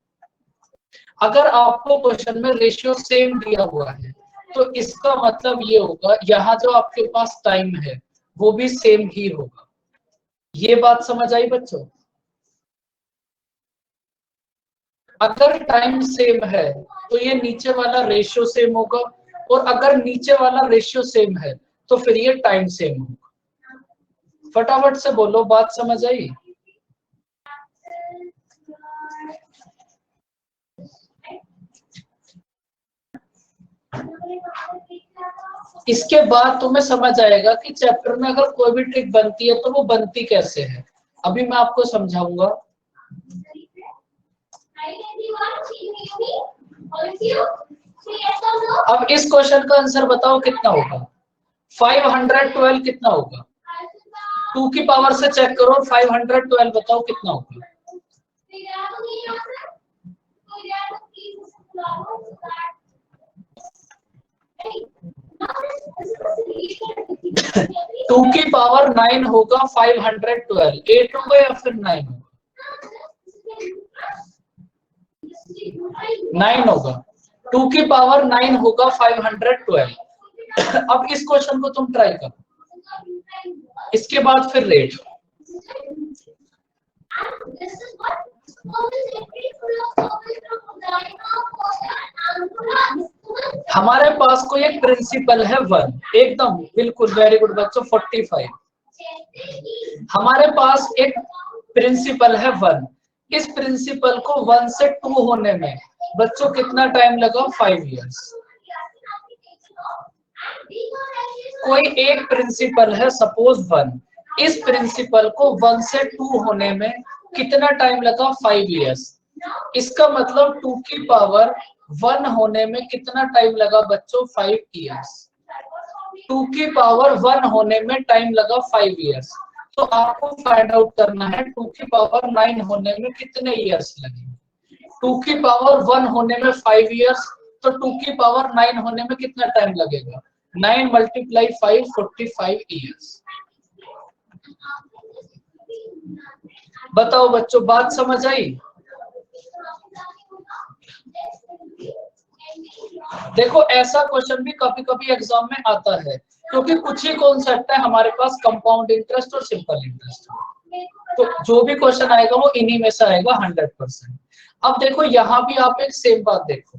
अगर आपको क्वेश्चन में रेशियो सेम दिया हुआ है तो इसका मतलब ये होगा यहाँ जो आपके पास टाइम है वो भी सेम ही होगा। ये बात समझ आई बच्चों? अगर टाइम सेम है तो ये नीचे वाला रेशियो सेम होगा, और अगर नीचे वाला रेशियो सेम है तो फिर ये टाइम सेम होगा। फटाफट से बोलो, बात समझ आई? इसके बाद तुम्हें समझ आएगा कि चैप्टर में अगर कोई भी ट्रिक बनती है तो वो बनती कैसे है। अभी मैं आपको समझाऊंगा। अब इस क्वेश्चन का आंसर बताओ कितना होगा, 512 कितना होगा? 2 की पावर से चेक करो, 512 बताओ कितना होगा। टू की पावर 9 होगा 512, 8 होगा या फिर 9 होगा? 9 होगा। 2 की पावर 9 होगा 512। अब इस क्वेश्चन को तुम ट्राई करो, इसके बाद फिर रेट। हमारे पास कोई एक प्रिंसिपल है 1, एकदम बिल्कुल, वेरी गुड बच्चों, 45। हमारे पास एक प्रिंसिपल है 1, इस प्रिंसिपल को 1 से 2 होने में बच्चों कितना टाइम लगा, 5 इयर्स। कोई एक प्रिंसिपल है सपोज 1, इस प्रिंसिपल को 1 से 2 होने में कितना टाइम लगा? 5 इयर्स। इसका मतलब 2 की पावर 1 होने में कितना टाइम लगा बच्चों? 5 इयर्स। 2 की पावर 1 होने में टाइम लगा 5 इयर्स। तो आपको फाइंड आउट करना है 2 की पावर 9 होने में कितने इयर्स लगेंगे। 2 की पावर 1 होने में 5 इयर्स, तो 2 की पावर 9 होने में कितना टाइम लगेगा? 9 × 5 45 इयर्स। बताओ बच्चों, बात समझ आई? देखो ऐसा क्वेश्चन भी कभी कभी एग्जाम में आता है, क्योंकि कुछ ही कॉन्सेप्ट है हमारे पास, कंपाउंड इंटरेस्ट और सिंपल इंटरेस्ट। तो जो भी क्वेश्चन आएगा वो इन्हीं में से आएगा 100%। अब देखो यहां भी आप एक सेम बात देखो,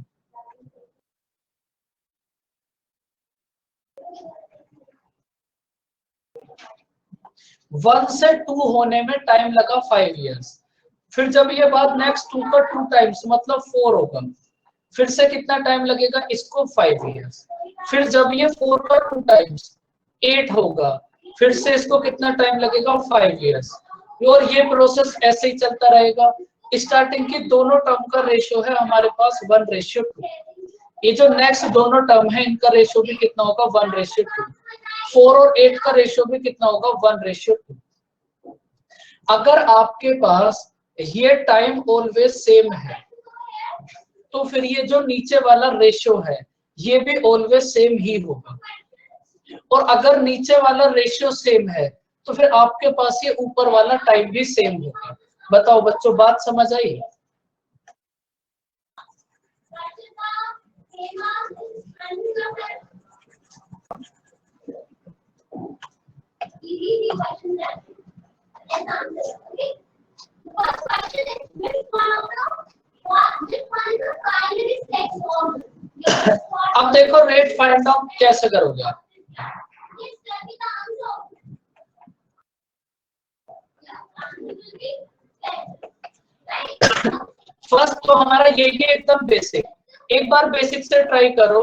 वन से 2 होने में टाइम लगा 5 इयर्स। फिर जब ये बात नेक्स्ट 2 का 2 टाइम्स मतलब 4 होगा, फिर से कितना टाइम लगेगा? इसको 5 इयर्स। फिर जब ये 4 का 2 टाइम्स 8 होगा, फिर से इसको कितना टाइम लगेगा? 5 इयर्स। और ये प्रोसेस ऐसे ही चलता रहेगा। स्टार्टिंग की दोनों टर्म का रेशियो है हमारे पास 1:2। ये जो नेक्स्ट दोनों टर्म है इनका रेशियो भी कितना होगा? 1:2। 4 और 8 का रेशियो भी कितना होगा? 1:2। अगर आपके पास ये टाइम ऑलवेज सेम है, तो फिर ये जो नीचे वाला रेशियो है ये भी ऑलवेज सेम ही होगा। और अगर नीचे वाला रेशियो सेम है, तो फिर आपके पास ये ऊपर वाला टाइम भी सेम होगा। बताओ बच्चों, बात समझ आई? अब देखो रेट फाइंड आउट कैसे करोगे आप। फर्स्ट तो हमारा ये एकदम बेसिक, एक बार बेसिक से ट्राई करो।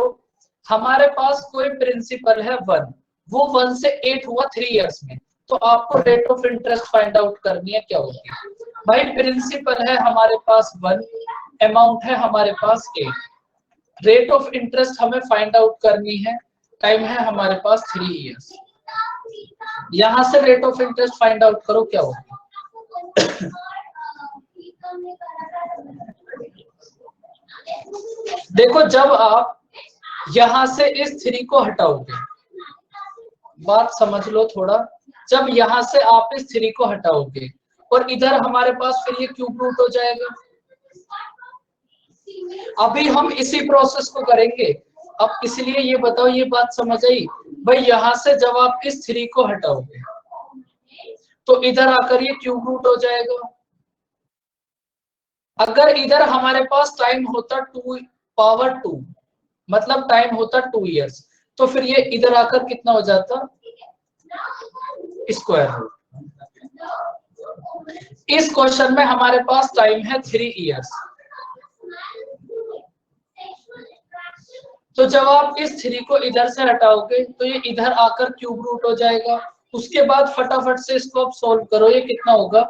हमारे पास कोई प्रिंसिपल है 1, वो 1 से 8 हुआ 3 इयर्स में, तो आपको rate of interest find out करनी है। क्या होगी भाई? प्रिंसिपल है हमारे पास 1, अमाउंट है हमारे पास 8, रेट ऑफ इंटरेस्ट हमें फाइंड आउट करनी है, टाइम है हमारे पास 3 इयर्स। यहां से rate of interest find out करो, क्या होगा? देखो जब आप यहां से इस 3 को हटाओगे, बात समझ लो थोड़ा, जब यहां से आप इस 3 को हटाओगे और इधर हमारे पास फिर ये क्यूब रूट हो जाएगा। अभी हम इसी प्रोसेस को करेंगे। अब इसलिए ये बताओ, ये बात समझ आई भाई? यहां से जब आप इस 3 को हटाओगे तो इधर आकर ये क्यूब रूट हो जाएगा। अगर इधर हमारे पास टाइम होता 2 मतलब टाइम होता 2 इयर्स, तो फिर ये इधर आकर कितना हो जाता? Square root. इस क्वेश्चन में हमारे पास टाइम है 3 इयर्स, तो जब आप इस 3 को इधर से हटाओगे तो ये इधर आकर क्यूब रूट हो जाएगा। उसके बाद फटाफट से इसको आप सोल्व करो, ये कितना होगा?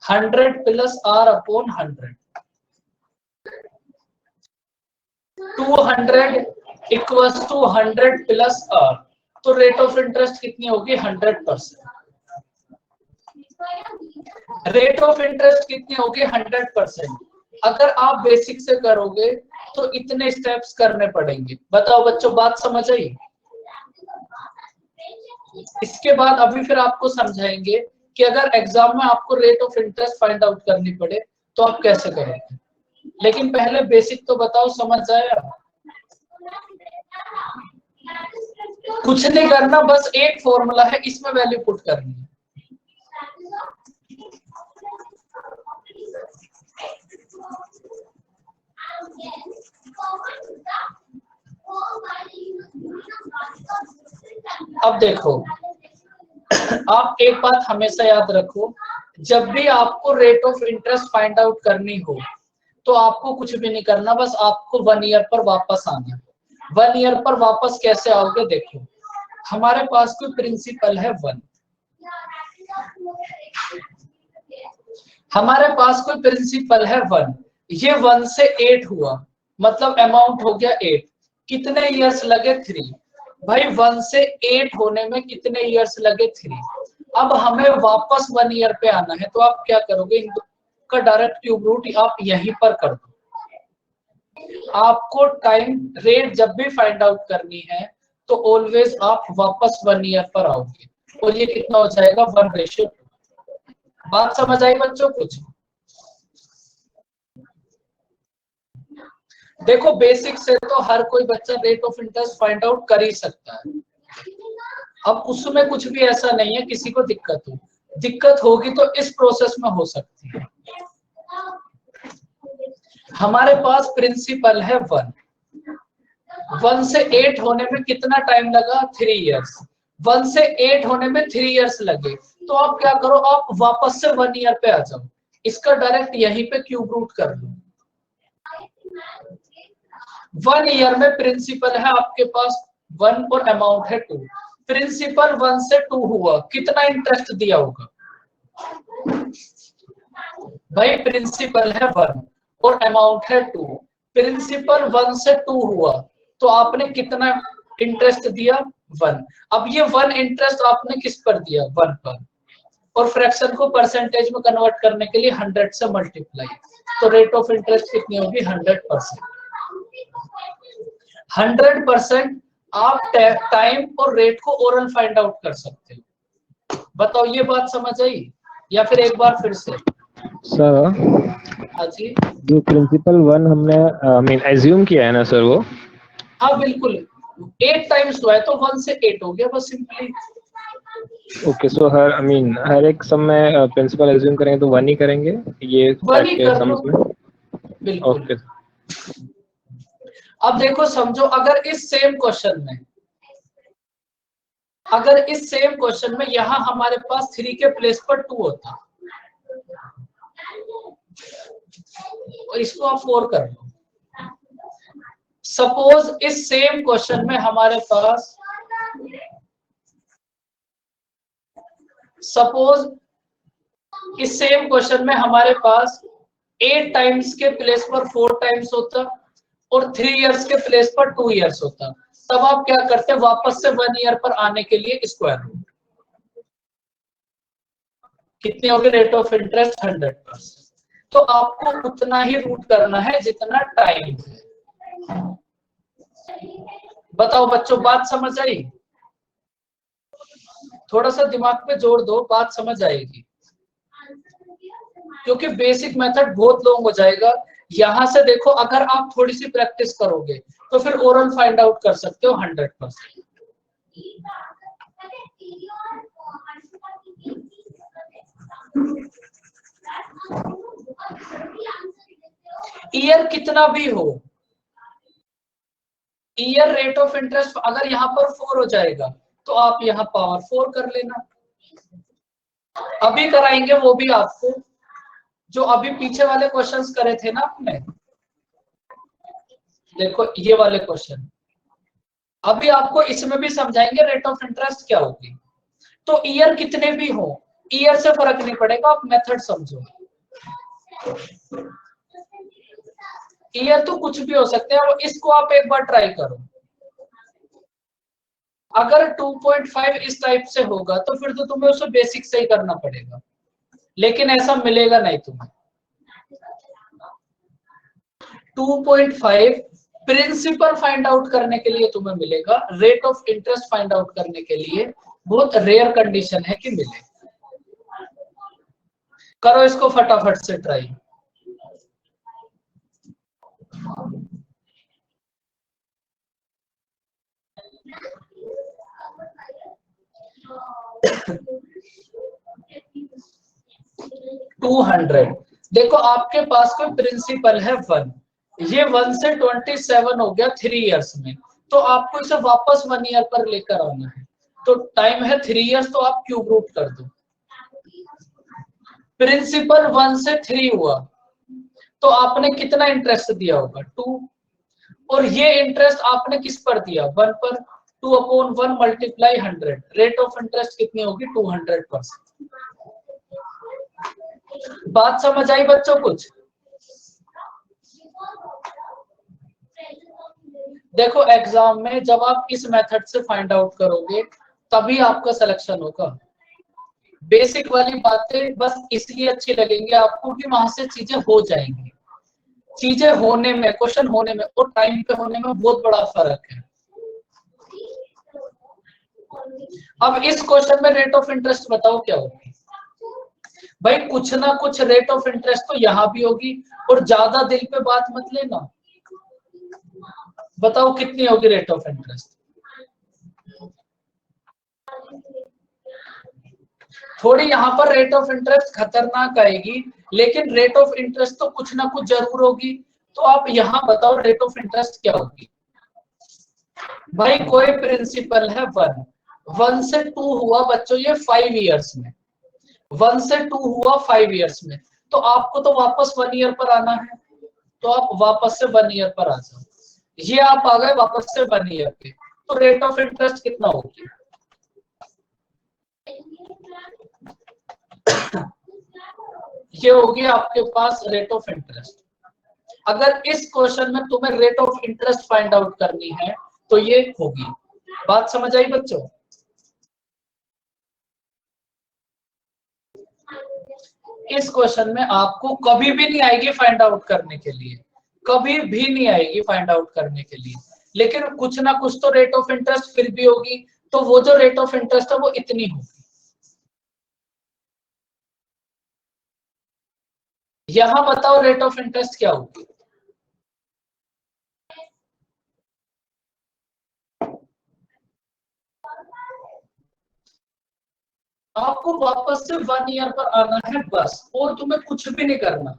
100 + r/100। 200 = 100 + r, तो रेट ऑफ इंटरेस्ट कितनी होगी? 100%। रेट ऑफ इंटरेस्ट कितनी होगी? 100%। अगर आप बेसिक से करोगे तो इतने स्टेप्स करने पड़ेंगे। बताओ बच्चों, बात समझ आई? इसके बाद अभी फिर आपको समझाएंगे कि अगर एग्जाम में आपको rate of interest find out करनी पड़े तो आप कैसे करोगे। लेकिन पहले बेसिक तो बताओ, समझ आया? कुछ नहीं करना, बस एक फॉर्मूला है, इसमें वैल्यू पुट करनी है। अब देखो, आप एक बात हमेशा याद रखो, जब भी आपको rate of interest find out करनी हो तो आपको कुछ भी नहीं करना, बस आपको 1 ईयर पर वापस आना। 1 ईयर पर वापस कैसे आओगे? देखो हमारे पास कोई प्रिंसिपल है 1, हमारे पास कोई प्रिंसिपल है 1, ये 1 से 8 हुआ, मतलब अमाउंट हो गया 8। कितने इयर्स लगे? 3। भाई 1 से 8 होने में कितने इयर्स लगे? 3। अब हमें वापस 1 ईयर पे आना है, तो आप क्या करोगे? इनका डायरेक्ट क्यूब रूट आप यहीं पर कर दो। आपको टाइम रेट जब भी फाइंड आउट करनी है तो ऑलवेज आप वापस 1 ईयर पर आओगे, और ये कितना हो जाएगा? 1:2। बात समझ आई बच्चों? कुछ देखो, बेसिक से तो हर कोई बच्चा rate of interest find out कर ही सकता है। अब उसमें कुछ भी ऐसा नहीं है किसी को दिक्कत होगी तो इस प्रोसेस में हो सकती है। हमारे पास प्रिंसिपल है 1, 1 से 8 होने में कितना टाइम लगा? 3 इयर्स। 1 से 8 होने में 3 इयर्स लगे, तो आप क्या करो? आप वापस से 1 ईयर पे आ जाओ, इसका डायरेक्ट यहीं पे क्यूब रूट कर लो। 1 ईयर में प्रिंसिपल है आपके पास 1 और अमाउंट है 2। प्रिंसिपल 1 से 2 हुआ, कितना इंटरेस्ट दिया होगा? भाई प्रिंसिपल है 1 और अमाउंट है 2। प्रिंसिपल 1 से 2 हुआ, तो आपने कितना इंटरेस्ट दिया? 1। अब ये 1 इंटरेस्ट आपने किस पर दिया? 1 पर, और फ्रैक्शन को परसेंटेज में कन्वर्ट करने के लिए 100 से मल्टीप्लाई, तो रेट ऑफ इंटरेस्ट कितनी होगी? 100%। 100% आप टाइम और रेट को ओरल फाइंड आउट कर सकते हो। बताओ, ये बात समझ आई या फिर एक बार फिर से? सर हाँ जी, जो प्रिंसिपल 1 हमने मीन एज्यूम किया है ना सर, वो हाँ बिल्कुल 8 टाइम्स हुआ है तो 1 से 8 हो गया बस, सिंपली। ओके। सो हर एक सम में प्रिंसिपल एज्यूम करेंगे तो 1 ही करेंगे ये 1 टाइप ही के कर लो, सम्स में? बिल्कुल। ओके। अब देखो समझो, अगर इस सेम क्वेश्चन में यहां हमारे पास 3 के प्लेस पर 2 होता, और इसको आप 4 कर लो। सपोज इस सेम क्वेश्चन में हमारे पास इस सेम क्वेश्चन में हमारे पास 8 टाइम्स के प्लेस पर 4 टाइम्स होता, और 3 इयर्स के प्लेस पर 2 इयर्स होता, तब आप क्या करते? वापस से 1 ईयर पर आने के लिए स्क्वायर रूट कितने हो गए? Rate of interest 100%। तो आपको उतना ही रूट करना है जितना टाइम है। बताओ बच्चों, बात समझ आई? थोड़ा सा दिमाग पे जोर दो, बात समझ आएगी, क्योंकि बेसिक मेथड बहुत लॉन्ग हो जाएगा। यहां से देखो, अगर आप थोड़ी सी प्रैक्टिस करोगे तो फिर ओरल फाइंड आउट कर सकते हो 100%। ईयर कितना भी हो, ईयर रेट ऑफ इंटरेस्ट अगर यहाँ पर 4 हो जाएगा तो आप यहाँ पावर 4 कर लेना। अभी कराएंगे वो भी आपको, जो अभी पीछे वाले क्वेश्चंस करे थे ना आपने, देखो ये वाले क्वेश्चन, अभी आपको इसमें भी समझाएंगे रेट ऑफ इंटरेस्ट क्या होगी। तो ईयर कितने भी हो, ईयर से फर्क नहीं पड़ेगा, आप मेथड समझो। ईयर तो कुछ भी हो सकते हैं, इसको आप एक बार ट्राई करो। अगर 2.5 इस टाइप से होगा तो फिर तो तुम्हें उसे बेसिक से ही करना पड़ेगा, लेकिन ऐसा मिलेगा नहीं तुम्हें। 2.5 प्रिंसिपल फाइंड आउट करने के लिए तुम्हें मिलेगा, rate of interest find out करने के लिए बहुत रेयर कंडीशन है कि मिले। करो इसको फटाफट से ट्राई। टू 200। देखो आपके पास कोई प्रिंसिपल है 1, ये 1 से 27 हो गया 3 इयर्स में, तो आपको इसे वापस 1 ईयर पर लेकर आना है, तो टाइम है 3 इयर्स, तो आप क्यूब रूट कर दो। प्रिंसिपल 1 से 3 हुआ, तो आपने कितना इंटरेस्ट दिया होगा? 2, और ये इंटरेस्ट आपने किस पर दिया? 1 पर। 2/1 मल्टीप्लाई 100, रेट ऑफ इंटरेस्ट कितनी होगी? 200%। बात समझ आई बच्चों कुछ? देखो एग्जाम में जब आप इस मेथड से फाइंड आउट करोगे तभी आपका सिलेक्शन होगा। बेसिक वाली बातें बस इसलिए अच्छी लगेंगी आपको कि वहां से चीजें हो जाएंगी। चीजें होने में, क्वेश्चन होने में और टाइम पे होने में बहुत बड़ा फर्क है। अब इस क्वेश्चन में रेट ऑफ इंटरेस्ट बताओ क्या होगी? भाई कुछ ना कुछ रेट ऑफ इंटरेस्ट तो यहाँ भी होगी, और ज्यादा दिल पे बात मत लेना। बताओ कितनी होगी रेट ऑफ इंटरेस्ट? थोड़ी यहाँ पर रेट ऑफ इंटरेस्ट खतरनाक आएगी, लेकिन रेट ऑफ इंटरेस्ट तो कुछ ना कुछ जरूर होगी। तो आप यहाँ बताओ रेट ऑफ इंटरेस्ट क्या होगी? भाई कोई प्रिंसिपल है 1 से 2 हुआ बच्चों ये 5 इयर्स में, 1 से 2 हुआ 5 इयर्स में, तो आपको तो वापस 1 ईयर पर आना है। तो आप वापस से 1 ईयर पर आ जाओ। ये आप आ गए वापस से 1 ईयर पे, तो रेट ऑफ इंटरेस्ट कितना होगी? ये होगी आपके पास रेट ऑफ इंटरेस्ट। अगर इस क्वेश्चन में तुम्हें rate of interest find out करनी है तो ये होगी। बात समझ आई बच्चों? इस क्वेश्चन में आपको कभी भी नहीं आएगी फाइंड आउट करने के लिए, कभी भी नहीं आएगी फाइंड आउट करने के लिए, लेकिन कुछ ना कुछ तो रेट ऑफ इंटरेस्ट फिर भी होगी। तो वो जो रेट ऑफ इंटरेस्ट है वो इतनी होगी। यहां बताओ रेट ऑफ इंटरेस्ट क्या होगी? आपको वापस से 1 ईयर पर आना है बस, और तुम्हें कुछ भी नहीं करना।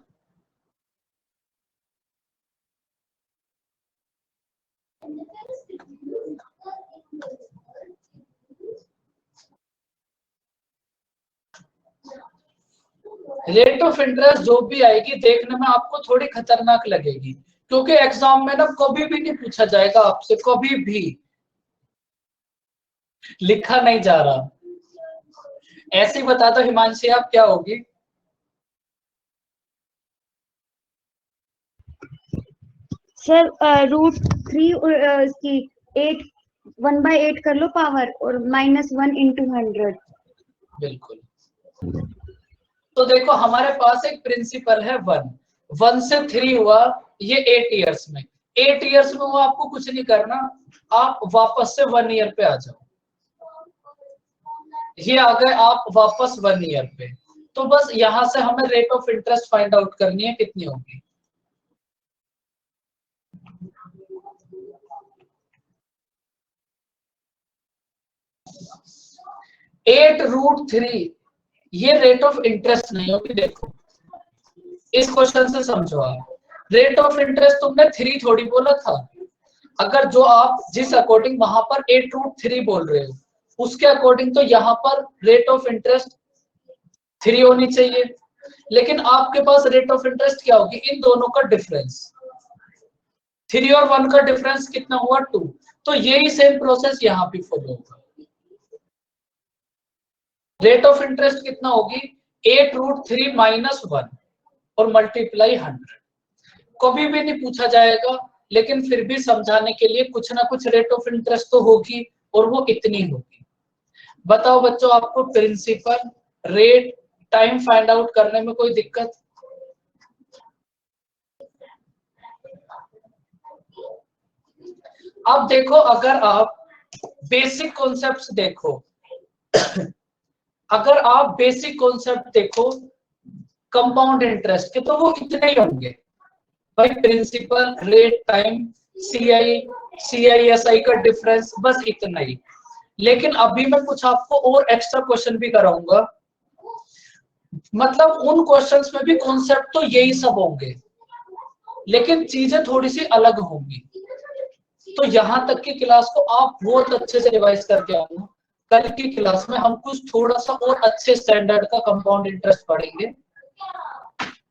रेट ऑफ इंटरेस्ट जो भी आएगी देखने में आपको थोड़ी खतरनाक लगेगी, क्योंकि एग्जाम में ना कभी भी नहीं पूछा जाएगा आपसे, कभी भी लिखा नहीं जा रहा। ऐसे ही बता दो हिमांशी आप क्या होगी? सर √3 की 8 1/8 कर लो पावर, और -1 × 100। बिल्कुल। तो देखो हमारे पास एक प्रिंसिपल है 1 से 3 हुआ ये 8 इयर्स में। 8 इयर्स में वो आपको कुछ नहीं करना, आप वापस से 1 ईयर पे आ जाओ। ये आ गए आप वापस 1 ईयर पे। तो बस यहां से हमें rate of interest find out करनी है, कितनी होगी? √3 ये रेट ऑफ इंटरेस्ट नहीं होगी। देखो इस क्वेश्चन से समझो आप, रेट ऑफ इंटरेस्ट तुमने 3 थोड़ी बोला था। अगर जो आप जिस अकॉर्डिंग वहां पर 8√3 बोल रहे हो उसके अकॉर्डिंग तो यहाँ पर रेट ऑफ इंटरेस्ट 3 होनी चाहिए, लेकिन आपके पास रेट ऑफ इंटरेस्ट क्या होगी? इन दोनों का डिफरेंस, 3 और 1 का डिफरेंस कितना हुआ? 2। तो यही सेम प्रोसेस यहाँ पे फॉलो होगा। रेट ऑफ इंटरेस्ट कितना होगी? 8√3 - 1 और मल्टीप्लाई 100। कभी भी नहीं पूछा जाएगा, लेकिन फिर भी समझाने के लिए कुछ ना कुछ रेट ऑफ इंटरेस्ट तो होगी, और वो इतनी होगी। बताओ बच्चों आपको principal, rate, time find out करने में कोई दिक्कत? अब देखो अगर आप बेसिक कॉन्सेप्ट्स देखो अगर आप बेसिक कॉन्सेप्ट देखो कंपाउंड इंटरेस्ट के, तो वो इतने ही होंगे भाई। प्रिंसिपल, रेट, टाइम, CISI का डिफरेंस, बस इतना ही। लेकिन अभी मैं कुछ आपको और एक्स्ट्रा क्वेश्चन भी कराऊंगा, मतलब उन क्वेश्चंस में भी कॉन्सेप्ट तो यही सब होंगे, लेकिन चीजें थोड़ी सी अलग होंगी। तो यहां तक की क्लास को आप बहुत अच्छे से रिवाइज करके आना। कल की क्लास में हम कुछ थोड़ा सा और अच्छे स्टैंडर्ड का कंपाउंड इंटरेस्ट पढ़ेंगे,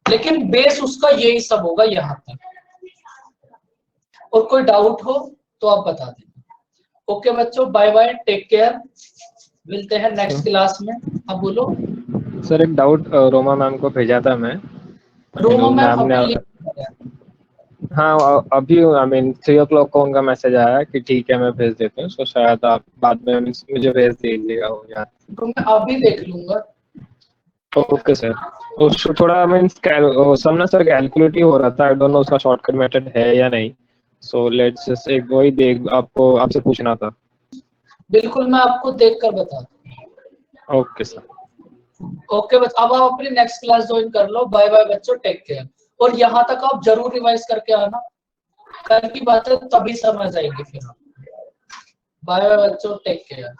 लेकिन बेस उसका यही सब होगा यहाँ तक। और कोई डाउट हो तो आप बता देना। ओके बच्चों, बाय बाय, टेक केयर, मिलते हैं नेक्स्ट क्लास में। अब बोलो। सर एक डाउट रोमा मैम को भेजा था मैं। रोमा मैम मैम ने अभी लिख हाँ अभी आई मीन 3 o'clock को उनका मैसेज आया कि ठीक है मैं भेज देती हूँ, सो शायद आप बाद में मुझे भेज दीजिएगा वो यार। तो मैं अभी देख लूंगा। Okay sir. उसको थोड़ा मीन सब ना सर कैलकुलेट ही हो रहा था, आई डोंट नो उसका शॉर्टकट मेथड है या नहीं, सो लेट्स जस्ट एक वही देख आपको आपसे पूछना था। बिल्कुल मैं आपको देख कर बता दूं। Okay sir. ओके बस अब आप अपनी नेक्स्ट क्लास ज्वाइन कर लो। बाय बाय बच्चों, टेक केयर। और यहाँ तक आप जरूर रिवाइज करके आना, कल की बात है तभी समझ आएगी फिर। बाय बाय बच्चों, टेक केयर।